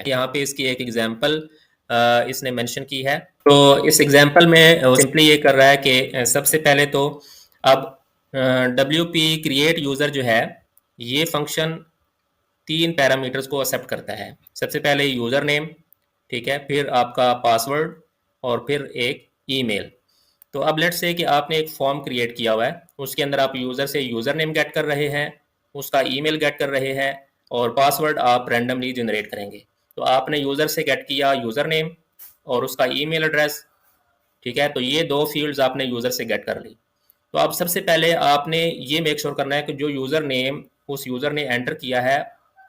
यहाँ पे इसकी एक एग्जांपल इसने मेंशन की है। तो इस एग्जांपल में सिंपली ये कर रहा है कि सबसे पहले तो अब WP क्रिएट यूज़र जो है ये फंक्शन 3 पैरामीटर्स को एक्सेप्ट करता है। सबसे पहले यूज़र नेम, ठीक है, फिर आपका पासवर्ड और फिर एक ईमेल। तो अब लेट्स से कि आपने एक फॉर्म क्रिएट किया हुआ है, उसके अंदर आप यूज़र से यूज़र नेम गेट कर रहे हैं, उसका ईमेल गेट कर रहे हैं और पासवर्ड आप रैंडमली जनरेट करेंगे। तो आपने यूज़र से गेट किया यूज़र नेम और उसका ईमेल एड्रेस, ठीक है, तो ये दो फील्ड्स आपने यूज़र से गेट कर ली। तो अब सबसे पहले आपने ये मेक श्योर करना है कि जो यूज़र नेम उस यूज़र ने एंटर किया है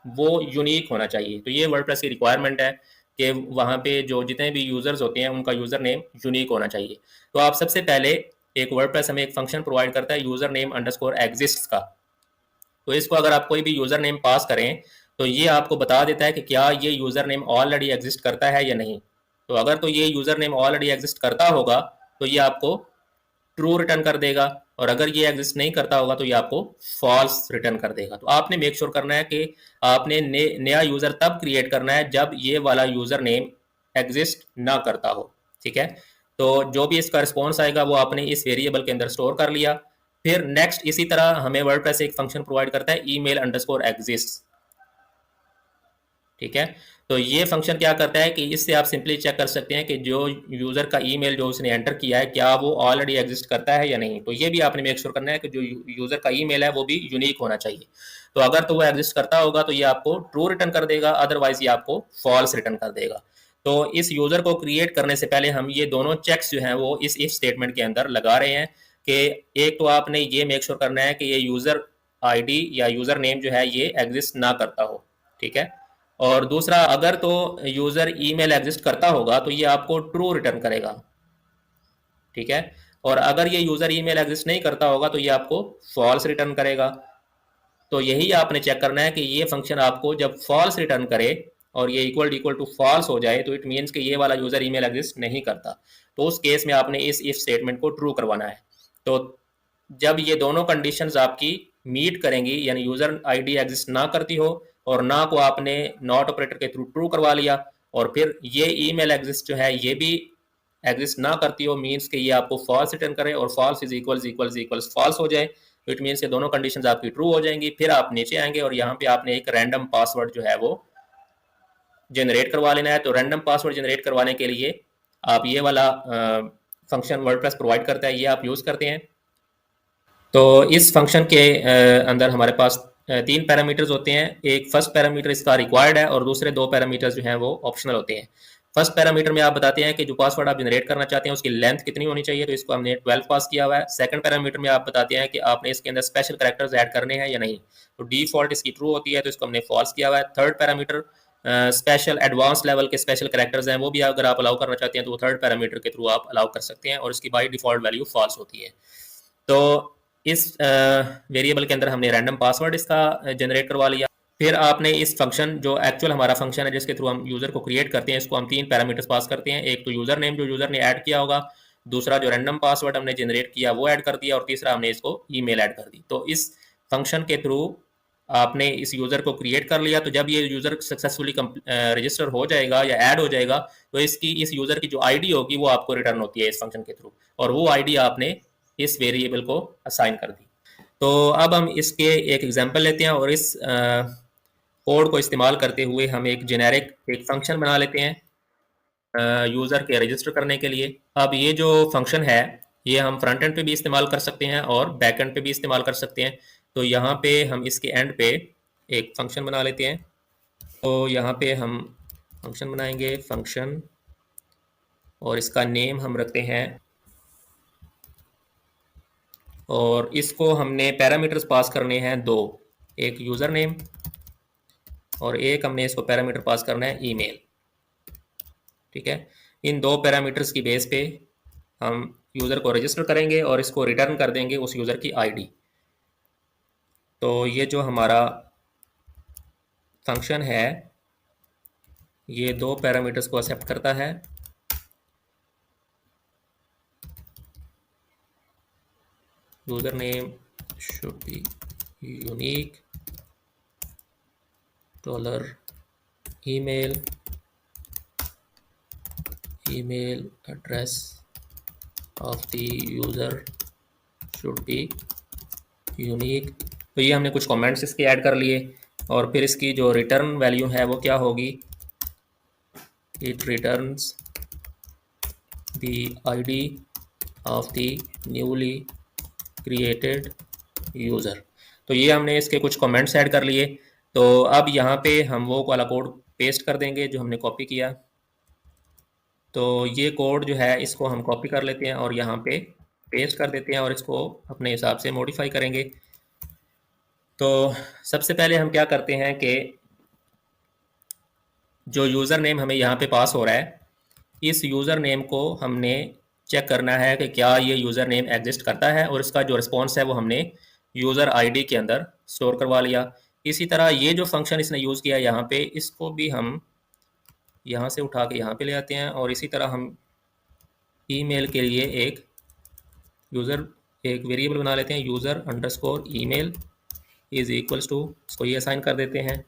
वो यूनिक होना चाहिए। तो ये वर्डप्रेस की रिक्वायरमेंट है कि वहाँ पे जो जितने भी यूज़र्स होते हैं उनका यूज़र नेम यूनिक होना चाहिए। तो आप सबसे पहले एक वर्डप्रेस हमें एक फंक्शन प्रोवाइड करता है यूज़र नेम अंडरस्कोर एग्जिस्ट्स का। तो इसको अगर आप कोई भी यूज़र नेम पास करें तो ये आपको बता देता है कि क्या ये यूज़र नेम ऑलरेडी एग्जिस्ट करता है या नहीं। तो अगर तो ये यूज़र नेम ऑलरेडी एग्जिस्ट करता होगा तो ये आपको ट्रू रिटर्न कर देगा और अगर ये एग्जिस्ट नहीं करता होगा तो ये आपको फॉल्स रिटर्न कर देगा। तो आपने मेक श्योर करना है कि आपने नया यूज़र तब क्रिएट करना है जब ये वाला यूज़र नेम एग्जिस्ट ना करता हो, ठीक है। तो जो भी इसका रिस्पॉन्स आएगा वो आपने इस वेरिएबल के अंदर स्टोर कर लिया। फिर नेक्स्ट इसी तरह हमें वर्डप्रेस एक फंक्शन प्रोवाइड करता है ईमेल अंडरस्कोर एग्जिस्ट, ठीक है। तो ये फंक्शन क्या करता है कि इससे आप सिंपली चेक कर सकते हैं कि जो यूज़र का ईमेल जो उसने एंटर किया है क्या वो ऑलरेडी एग्जिस्ट करता है या नहीं। तो ये भी आपने मेक श्योर करना है कि जो यूज़र का ईमेल है वो भी यूनिक होना चाहिए। तो अगर तो वो एग्जिस्ट करता होगा तो ये आपको ट्रू रिटर्न कर देगा, अदरवाइज ये आपको फॉल्स रिटर्न कर देगा। तो इस यूज़र को क्रिएट करने से पहले हम ये दोनों चेक्स जो हैं वो इस इफ स्टेटमेंट के अंदर लगा रहे हैं कि एक तो आपने ये मेक श्योर करना है कि ये यूज़र ID या यूज़र नेम जो है ये एग्जिस्ट ना करता हो, ठीक है। और दूसरा अगर तो यूज़र ईमेल एग्जिस्ट करता होगा तो ये आपको ट्रू रिटर्न करेगा, ठीक है। और अगर ये यूज़र ईमेल एग्जिस्ट नहीं करता होगा तो ये आपको फॉल्स रिटर्न करेगा। तो यही आपने चेक करना है कि ये फंक्शन आपको जब फॉल्स रिटर्न करे और ये इक्वल टू फॉल्स हो जाए तो इट मीन्स कि ये वाला यूज़र ईमेल एग्जिस्ट नहीं करता। तो उस केस में आपने इस इफ स्टेटमेंट को ट्रू करवाना है। तो जब ये दोनों कंडीशंस आपकी मीट करेंगी यानी यूज़र ID एग्जिस्ट ना करती हो और ना को आपने नॉट ऑपरेटर के थ्रू ट्रू करवा लिया और फिर ये ईमेल एग्जिस्ट जो है ये भी एग्जिस्ट ना करती हो, मीन्स कि ये आपको फॉल्स रिटर्न करे और फॉल्स इज इक्वल्स फॉल्स हो जाए, तो इट मीन्स ये दोनों कंडीशंस आपकी ट्रू हो जाएंगी। फिर आप नीचे आएंगे और यहाँ पे आपने एक रैंडम पासवर्ड जो है वो जनरेट करवा लेना है। तो रैंडम पासवर्ड जनरेट करवाने के लिए आप ये वाला फंक्शन वर्डप्रेस प्रोवाइड करता है, ये आप यूज़ करते हैं। तो इस फंक्शन के अंदर हमारे पास 3 पैरामीटर्स होते हैं। एक फर्स्ट पैरामीटर इसका रिक्वायर्ड है और दूसरे 2 पैरामीटर्स जो हैं वो ऑप्शनल होते हैं। फर्स्ट पैरामीटर में आप बताते हैं कि जो पासवर्ड आप जनरेट करना चाहते हैं उसकी लेंथ कितनी होनी चाहिए, तो इसको हमने 12 पास किया हुआ है। सेकंड पैरामीटर में आप बताते हैं कि आपने इसके अंदर स्पेशल कैरेक्टर्स ऐड करने हैं या नहीं, तो डिफॉल्ट इसकी ट्रू होती है, तो इसको हमने फॉल्स किया हुआ है। Third parameter special advance level के स्पेशल कैरेक्टर्स हैं, वो भी अगर आप अलाउ करना चाहते हैं तो वो थर्ड पैरामीटर के थ्रू आप अलाउ कर सकते हैं और इसकी बाई डिफॉल्ट वैल्यू फॉल्स होती है। तो इस वेरिएबल के अंदर हमने रैंडम पासवर्ड इसका जनरेट करवा लिया। फिर आपने इस फंक्शन जो एक्चुअल हमारा फंक्शन है जिसके थ्रू हम यूज़र को क्रिएट करते हैं, इसको हम 3 पैरामीटर्स पास करते हैं। एक तो यूज़र नेम जो यूज़र ने ऐड किया होगा, दूसरा जो रैंडम पासवर्ड हमने जनरेट किया वो ऐड कर दिया और तीसरा हमने इसको ईमेल ऐड कर दी। तो इस फंक्शन के थ्रू आपने इस यूज़र को क्रिएट कर लिया। तो जब ये यूज़र सक्सेसफुली रजिस्टर हो जाएगा या ऐड हो जाएगा तो इसकी इस यूज़र की जो ID होगी वो आपको रिटर्न होती है इस फंक्शन के थ्रू, और वो ID आपने इस वेरिएबल को असाइन कर दी। तो अब हम इसके एक एग्जांपल लेते हैं और इस कोड को इस्तेमाल करते हुए हम एक जेनेरिक एक फंक्शन बना लेते हैं यूज़र के रजिस्टर करने के लिए। अब ये जो फंक्शन है ये हम फ्रंट एंड पे भी इस्तेमाल कर सकते हैं और बैक एंड पे भी इस्तेमाल कर सकते हैं। तो यहाँ पे हम इसके एंड पे एक फंक्शन बना लेते हैं। तो यहाँ पे हम फंक्शन बनाएंगे, फंक्शन, और इसका नेम हम रखते हैं, और इसको हमने पैरामीटर्स पास करने हैं 2, एक यूज़र नेम और एक हमने इसको पैरामीटर पास करना है ईमेल, ठीक है। इन 2 पैरामीटर्स की बेस पे हम यूज़र को रजिस्टर करेंगे और इसको रिटर्न कर देंगे उस यूज़र की ID। तो ये जो हमारा फंक्शन है ये 2 पैरामीटर्स को एक्सेप्ट करता है। User name should be unique, dollar email email address of the user should be unique. तो ये हमने कुछ कमेंट्स इसके ऐड कर लिए, और फिर इसकी जो रिटर्न वैल्यू है वो क्या होगी, it returns the ID of the newly created user. तो ये हमने इसके कुछ कमेंट्स ऐड कर लिए। तो अब यहाँ पे हम वो वाला कोड पेस्ट कर देंगे जो हमने कॉपी किया। तो ये कोड जो है इसको हम कॉपी कर लेते हैं और यहाँ पे पेस्ट कर देते हैं और इसको अपने हिसाब से मॉडिफाई करेंगे। तो सबसे पहले हम क्या करते हैं कि जो यूज़र नेम हमें यहाँ पे पास हो रहा है, इस यूज़र नेम को हमने चेक करना है कि क्या ये यूज़र नेम एग्जिस्ट करता है, और इसका जो रिस्पॉन्स है वो हमने यूज़र आईडी के अंदर स्टोर करवा लिया। इसी तरह ये जो फंक्शन इसने यूज़ किया यहाँ पे, इसको भी हम यहाँ से उठा के यहाँ पे ले आते हैं, और इसी तरह हम ईमेल के लिए एक वेरिएबल बना लेते हैं, user underscore email is equals to, इसको ये असाइन कर देते हैं।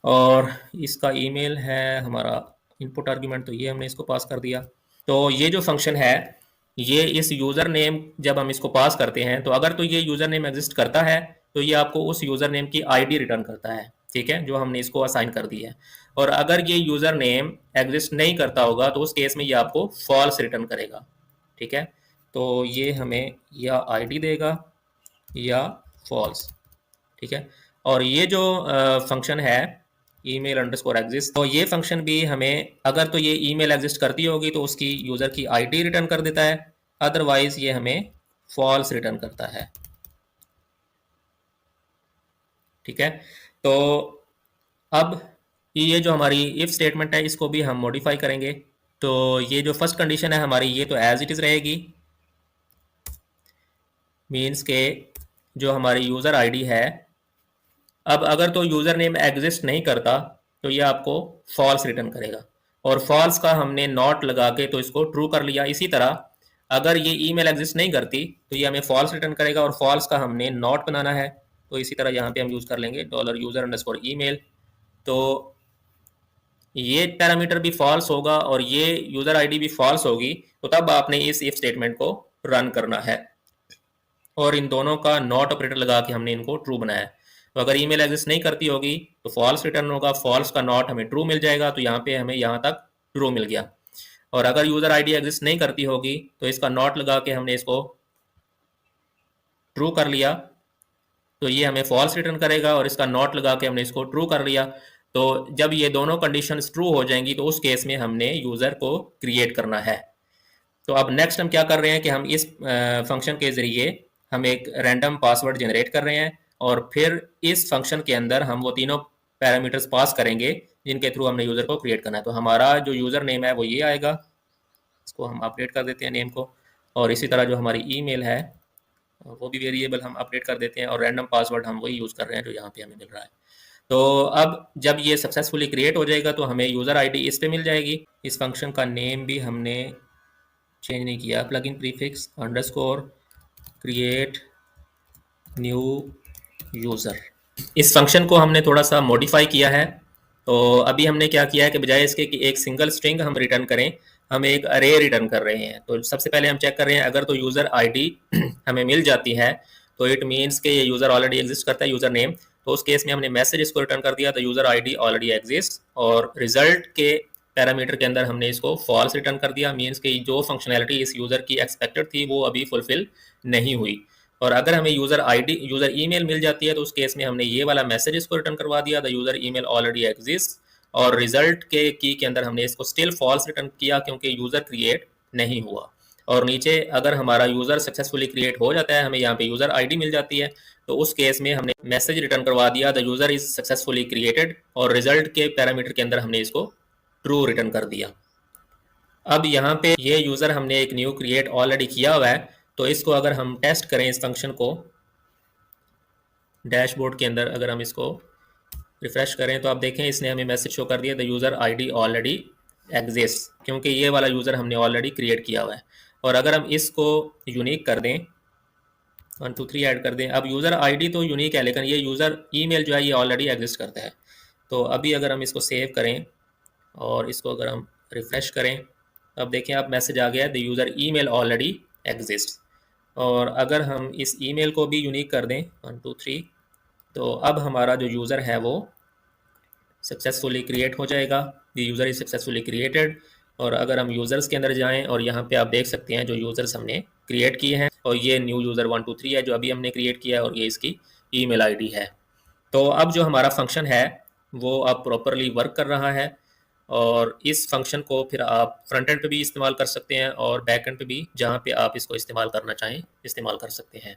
और इसका ईमेल है हमारा इनपुट आर्ग्यूमेंट, तो ये हमने इसको पास कर दिया। तो ये जो फंक्शन है, ये इस यूज़र नेम जब हम इसको पास करते हैं, तो अगर तो ये यूज़र नेम एग्जिस्ट करता है तो ये आपको उस यूज़र नेम की आईडी रिटर्न करता है, ठीक है, जो हमने इसको असाइन कर दी है। और अगर ये यूज़र नेम एग्जिस्ट नहीं करता होगा तो उस केस में ये आपको फॉल्स रिटर्न करेगा, ठीक है। तो ये हमें या आईडी देगा या फॉल्स, ठीक है। और ये जो फंक्शन है ईमेल अंडरस्कोर एग्जिस्ट, तो ये फंक्शन भी हमें, अगर तो ये ईमेल एग्जिस्ट करती होगी तो उसकी यूज़र की आईडी रिटर्न कर देता है, अदरवाइज ये हमें फॉल्स रिटर्न करता है, ठीक है। तो अब ये जो हमारी इफ स्टेटमेंट है इसको भी हम मॉडिफाई करेंगे। तो ये जो फर्स्ट कंडीशन है हमारी, ये तो एज इट इज़ रहेगी, मीन्स के जो हमारी यूज़र आईडी है, अब अगर तो यूज़र नेम एग्जिस्ट नहीं करता तो ये आपको फॉल्स रिटर्न करेगा, और फॉल्स का हमने नॉट लगा के तो इसको ट्रू कर लिया। इसी तरह अगर ये ईमेल एग्जिस्ट नहीं करती तो ये हमें फॉल्स रिटर्न करेगा, और फॉल्स का हमने नॉट बनाना है। तो इसी तरह यहाँ पे हम यूज़ कर लेंगे $user_email। तो ये पैरामीटर भी फॉल्स होगा और ये यूज़र आईडी भी फॉल्स होगी, तो तब आपने इस इफ स्टेटमेंट को रन करना है, और इन दोनों का नॉट ऑपरेटर लगा के हमने इनको ट्रू बनाया है। तो अगर ईमेल एग्जिस्ट नहीं करती होगी तो फॉल्स रिटर्न होगा, फॉल्स का नॉट हमें ट्रू मिल जाएगा, तो यहाँ पे हमें यहाँ तक ट्रू मिल गया। और अगर यूज़र आईडी एग्जिस्ट नहीं करती होगी तो इसका नॉट लगा के हमने इसको ट्रू कर लिया, तो ये हमें फॉल्स रिटर्न करेगा, और इसका नॉट लगा के हमने इसको ट्रू कर लिया। तो जब ये दोनों कंडीशंस ट्रू हो जाएंगी तो उस केस में हमने यूज़र को क्रिएट करना है। तो अब नेक्स्ट हम क्या कर रहे हैं कि हम इस फंक्शन के ज़रिए हम एक रैंडम पासवर्ड जनरेट कर रहे हैं, और फिर इस फंक्शन के अंदर हम वो तीनों पैरामीटर्स पास करेंगे जिनके थ्रू हमने यूज़र को क्रिएट करना है। तो हमारा जो यूज़र नेम है वो ये आएगा, इसको हम अपडेट कर देते हैं नेम को, और इसी तरह जो हमारी ईमेल है वो भी वेरिएबल हम अपडेट कर देते हैं, और रैंडम पासवर्ड हम वही यूज़ कर रहे हैं जो यहाँ पे हमें मिल रहा है। तो अब जब ये सक्सेसफुली क्रिएट हो जाएगा तो हमें यूज़र आईडी इस पे मिल जाएगी। इस फंक्शन का नेम भी हमने चेंज नहीं किया, plugin prefix underscore create new user. इस फंक्शन को हमने थोड़ा सा मॉडिफाई किया है। तो अभी हमने क्या किया है कि बजाय इसके कि एक सिंगल स्ट्रिंग हम रिटर्न करें, हम एक अरे रिटर्न कर रहे हैं। तो सबसे पहले हम चेक कर रहे हैं, अगर तो यूज़र आईडी हमें मिल जाती है तो इट मीन्स कि ये यूज़र ऑलरेडी एग्जिस्ट करता है, यूज़र नेम। तो उस केस में हमने मैसेज इसको रिटर्न कर दिया, तो यूज़र आईडी ऑलरेडी एग्जिस्ट, और रिजल्ट के पैरामीटर के अंदर हमने इसको फॉल्स रिटर्न कर दिया, मीन्स कि जो फंक्शनैलिटी इस यूज़र की एक्सपेक्टेड थी वो अभी फुलफिल नहीं हुई। और अगर हमें यूज़र ईमेल मिल जाती है तो उस केस में हमने ये वाला मैसेज इसको रिटर्न करवा दिया, the user email already exist, और रिजल्ट के की के अंदर हमने इसको स्टिल फॉल्स रिटर्न किया क्योंकि यूज़र क्रिएट नहीं हुआ। और नीचे अगर हमारा यूज़र सक्सेसफुली क्रिएट हो जाता है, हमें यहाँ पे यूज़र आईडी मिल जाती है, तो उस केस में हमने मैसेज रिटर्न करवा दिया, the user is successfully created, और रिजल्ट के पैरामीटर के अंदर हमने इसको ट्रू रिटर्न कर दिया। अब यहाँ पे ये यूज़र हमने एक न्यू क्रिएट ऑलरेडी किया हुआ है, तो इसको अगर हम टेस्ट करें इस फंक्शन को डैशबोर्ड के अंदर, अगर हम इसको रिफ्रेश करें तो आप देखें इसने हमें मैसेज शो कर दिया, the user ID already exist, क्योंकि ये वाला यूज़र हमने ऑलरेडी क्रिएट किया हुआ है। और अगर हम इसको यूनिक कर दें, 1 2 3 ऐड कर दें, अब यूज़र आईडी तो यूनिक है लेकिन ये यूज़र ईमेल जो है ये ऑलरेडी एग्जिस्ट करता है। तो अभी अगर हम इसको सेव करें और इसको अगर हम रिफ्रेश करें अब देखिए आप मैसेज आ गया the user email already exist. और अगर हम इस ईमेल को भी यूनिक कर दें 1 2 3, तो अब हमारा जो यूज़र है वो सक्सेसफुली क्रिएट हो जाएगा। The user is successfully created. और अगर हम यूज़र्स के अंदर जाएं और यहाँ पे आप देख सकते हैं जो यूज़र्स हमने क्रिएट किए हैं, और ये न्यू यूज़र 1 2 3 है जो अभी हमने क्रिएट किया है, और ये इसकी ईमेल आईडी है। तो अब जो हमारा फंक्शन है वो अब प्रॉपरली वर्क कर रहा है, और इस फंक्शन को फिर आप फ्रंट एंड पे भी इस्तेमाल कर सकते हैं और बैक एंड पे भी, जहाँ पे आप इसको इस्तेमाल करना चाहें इस्तेमाल कर सकते हैं।